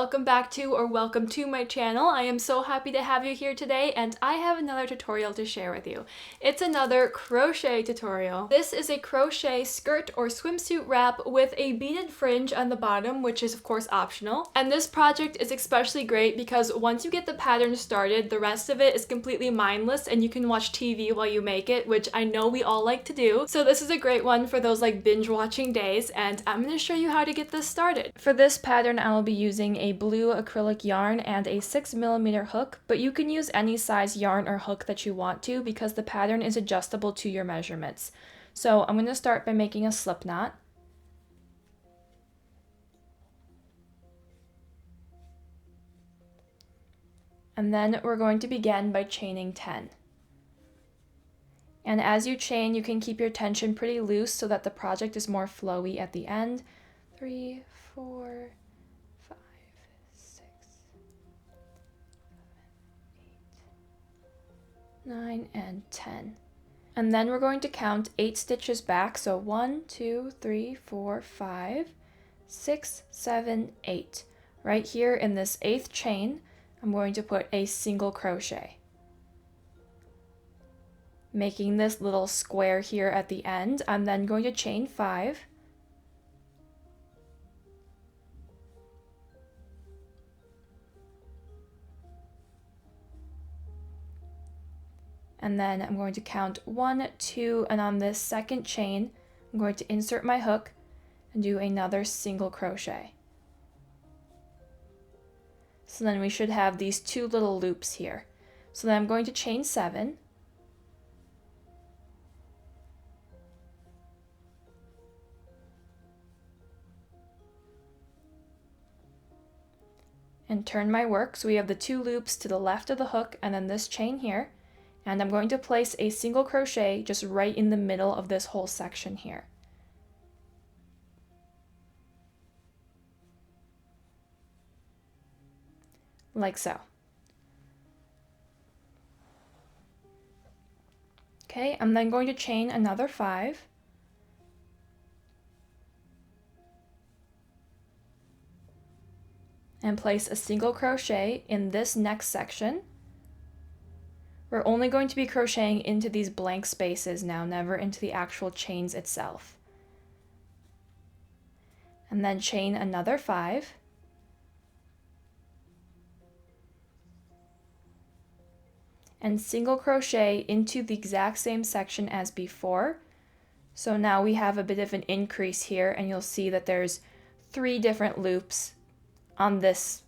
welcome back to or welcome to my channel. I am so happy to have you here today, and I have another tutorial to share with you. It's another crochet tutorial. This is a crochet skirt or swimsuit wrap with a beaded fringe on the bottom, which is of course optional. And this project is especially great because once you get the pattern started, the rest of it is completely mindless and you can watch TV while you make it, which I know we all like to do. So this is a great one for those like binge watching days, and I'm going to show you how to get this started. For this pattern, I will be using a blue acrylic yarn and a 6mm hook, but you can use any size yarn or hook that you want to because the pattern is adjustable to your measurements. So I'm going to start by making a slip knot. And then we're going to begin by chaining 10. And as you chain, you can keep your tension pretty loose so that the project is more flowy at the end. 3, 4, 5, 6, 7, 8, 9, and 10. And then we're going to count 8 stitches back. So 1, 2, 3, 4, 5, 6, 7, 8. Right here in this 8th chain, I'm going to put a single crochet, making this little square here at the end. I'm then going to chain 5. And then I'm going to count 1, 2, and on this second chain, I'm going to insert my hook and do another single crochet. So then we should have these 2 little loops here. So then I'm going to chain 7. And turn my work so we have the 2 loops to the left of the hook and then this chain here. And I'm going to place a single crochet just right in the middle of this whole section here. Like so. Okay, I'm then going to chain another 5. And place a single crochet in this next section. We're only going to be crocheting into these blank spaces now, never into the actual chains itself. And then chain another 5. And single crochet into the exact same section as before. So now we have a bit of an increase here, and you'll see that there's 3 different loops on this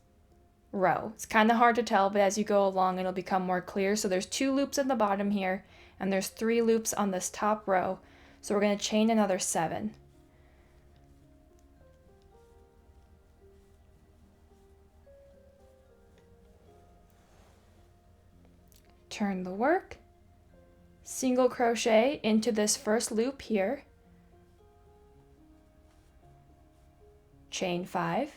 row. It's kind of hard to tell, but as you go along it'll become more clear. So there's 2 loops at the bottom here, and there's 3 loops on this top row. So we're going to chain another 7. Turn the work, single crochet into this first loop here, chain 5,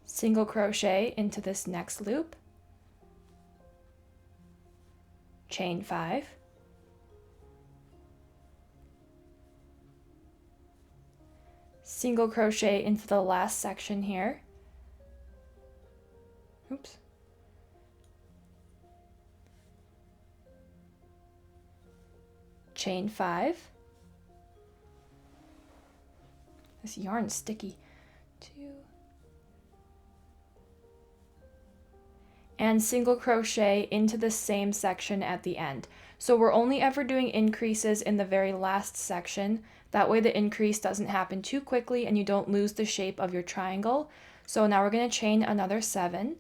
single crochet into this next loop, chain 5, single crochet into the last section here. Oops. Chain 5. This yarn's sticky. 2. And single crochet into the same section at the end. So we're only ever doing increases in the very last section. That way the increase doesn't happen too quickly and you don't lose the shape of your triangle. So now we're going to chain another 7.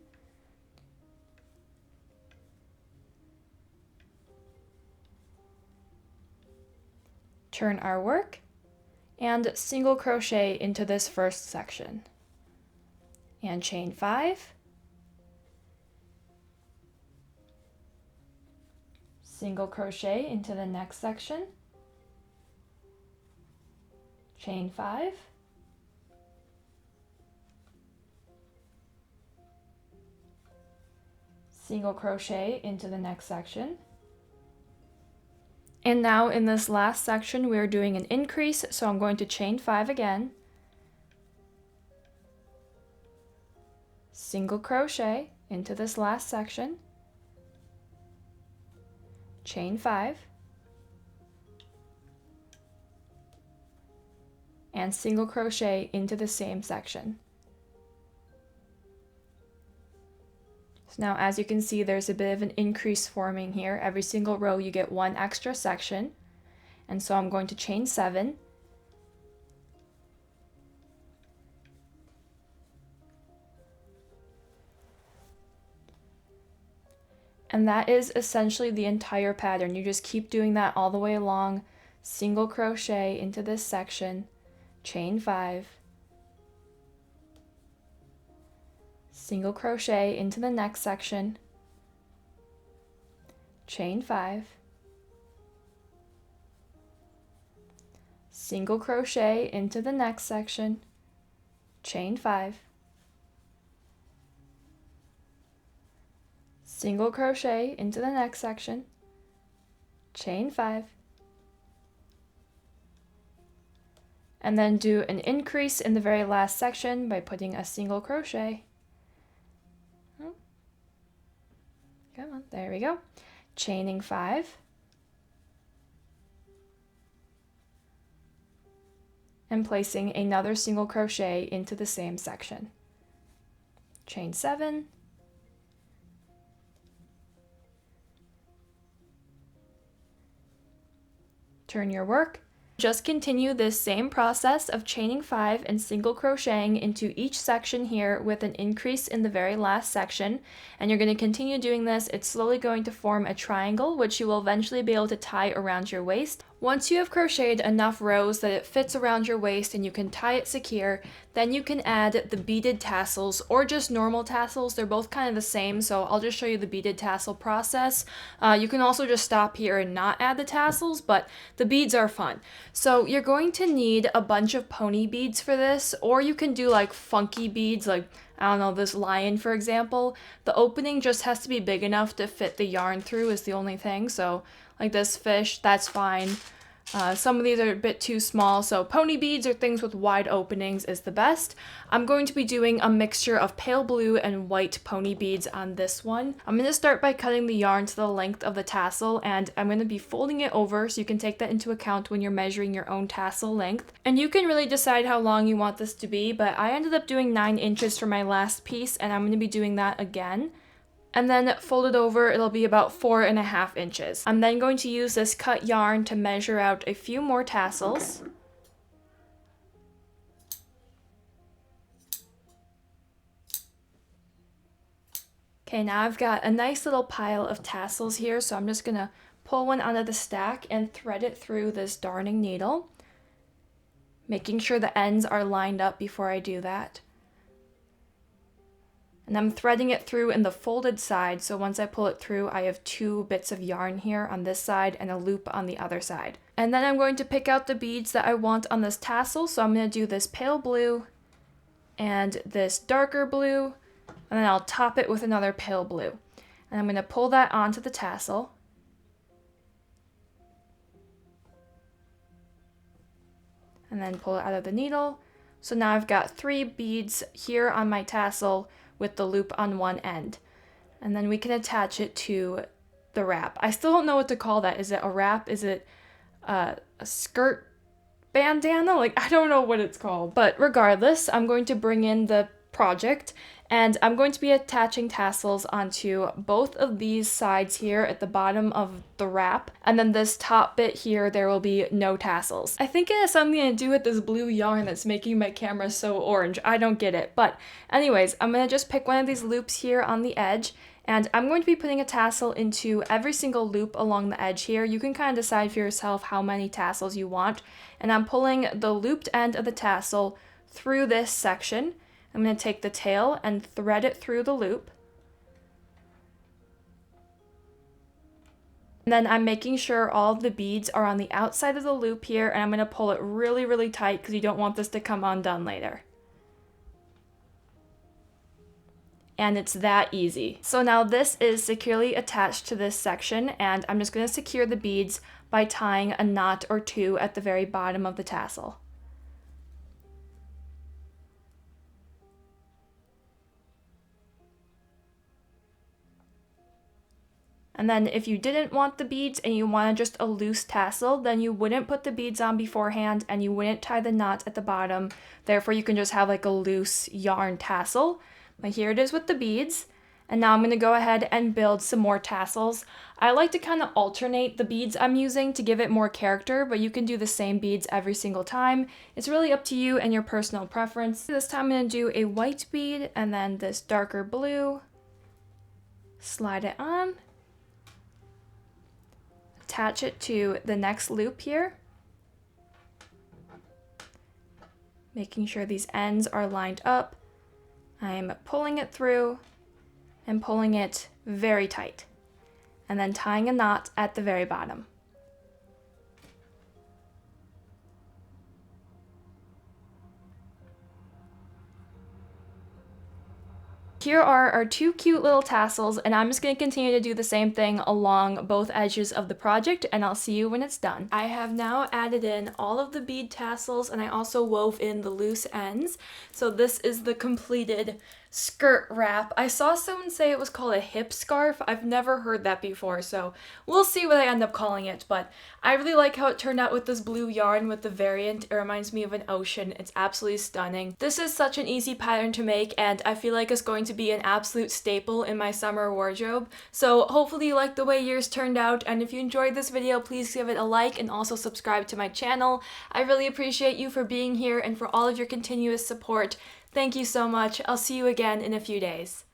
Turn our work and single crochet into this first section. And chain 5. Single crochet into the next section, chain 5, single crochet into the next section, And now in this last section, we're doing an increase, so I'm going to chain 5 again, single crochet into this last section, chain 5, and single crochet into the same section. So now as you can see, there's a bit of an increase forming here. Every single row you get one extra section, and so I'm going to chain 7, and that is essentially the entire pattern. You just keep doing that all the way along, single crochet into this section, chain 5, single crochet into the next section, chain 5, single crochet into the next section, chain 5, single crochet into the next section, chain 5, and then do an increase in the very last section by putting a single crochet. Come on, there we go. Chaining 5, and placing another single crochet into the same section. Chain 7, turn your work. Just continue this same process of chaining 5 and single crocheting into each section here with an increase in the very last section, and you're going to continue doing this. It's slowly going to form a triangle, which you will eventually be able to tie around your waist. Once you have crocheted enough rows that it fits around your waist and you can tie it secure, then you can add the beaded tassels or just normal tassels. They're both kind of the same, so I'll just show you the beaded tassel process. You can also just stop here and not add the tassels, but the beads are fun. So you're going to need a bunch of pony beads for this, or you can do like funky beads, like, I don't know, this lion for example. The opening just has to be big enough to fit the yarn through is the only thing, so like this fish, that's fine. Some of these are a bit too small, so pony beads or things with wide openings is the best. I'm going to be doing a mixture of pale blue and white pony beads on this one. I'm going to start by cutting the yarn to the length of the tassel, and I'm going to be folding it over so you can take that into account when you're measuring your own tassel length. And you can really decide how long you want this to be, but I ended up doing 9 inches for my last piece, and I'm going to be doing that again. And then folded over, it'll be about 4.5 inches. I'm then going to use this cut yarn to measure out a few more tassels. Okay, now I've got a nice little pile of tassels here, so I'm just gonna pull one out of the stack and thread it through this darning needle, making sure the ends are lined up before I do that. And I'm threading it through in the folded side, so once I pull it through, I have 2 bits of yarn here on this side and a loop on the other side. And then I'm going to pick out the beads that I want on this tassel, so I'm going to do this pale blue and this darker blue, and then I'll top it with another pale blue. And I'm going to pull that onto the tassel. And then pull it out of the needle. So now I've got 3 beads here on my tassel with the loop on one end. And then we can attach it to the wrap. I still don't know what to call that. Is it a wrap? Is it a skirt bandana? Like, I don't know what it's called. But regardless, I'm going to bring in the project, and I'm going to be attaching tassels onto both of these sides here at the bottom of the wrap, and then this top bit here, there will be no tassels. I think it has something to do with this blue yarn that's making my camera so orange. I don't get it, but anyways, I'm gonna just pick one of these loops here on the edge, and I'm going to be putting a tassel into every single loop along the edge here. You can kind of decide for yourself how many tassels you want, and I'm pulling the looped end of the tassel through this section. I'm going to take the tail and thread it through the loop. And then I'm making sure all of the beads are on the outside of the loop here, and I'm going to pull it really, really tight because you don't want this to come undone later. And it's that easy. So now this is securely attached to this section, and I'm just going to secure the beads by tying a knot or two at the very bottom of the tassel. And then if you didn't want the beads and you wanted just a loose tassel, then you wouldn't put the beads on beforehand and you wouldn't tie the knot at the bottom. Therefore, you can just have like a loose yarn tassel. But here it is with the beads. And now I'm going to go ahead and build some more tassels. I like to kind of alternate the beads I'm using to give it more character, but you can do the same beads every single time. It's really up to you and your personal preference. This time I'm going to do a white bead and then this darker blue. Slide it on. Attach it to the next loop here, making sure these ends are lined up. I'm pulling it through and pulling it very tight, and then tying a knot at the very bottom. Here are our two cute little tassels, and I'm just going to continue to do the same thing along both edges of the project, and I'll see you when it's done. I have now added in all of the bead tassels, and I also wove in the loose ends. So this is the completed skirt wrap. I saw someone say it was called a hip scarf. I've never heard that before, so we'll see what I end up calling it, but I really like how it turned out with this blue yarn with the variant. It reminds me of an ocean. It's absolutely stunning. This is such an easy pattern to make, and I feel like it's going to be an absolute staple in my summer wardrobe. So hopefully you like the way yours turned out, and if you enjoyed this video, please give it a like and also subscribe to my channel. I really appreciate you for being here and for all of your continuous support. Thank you so much. I'll see you again in a few days.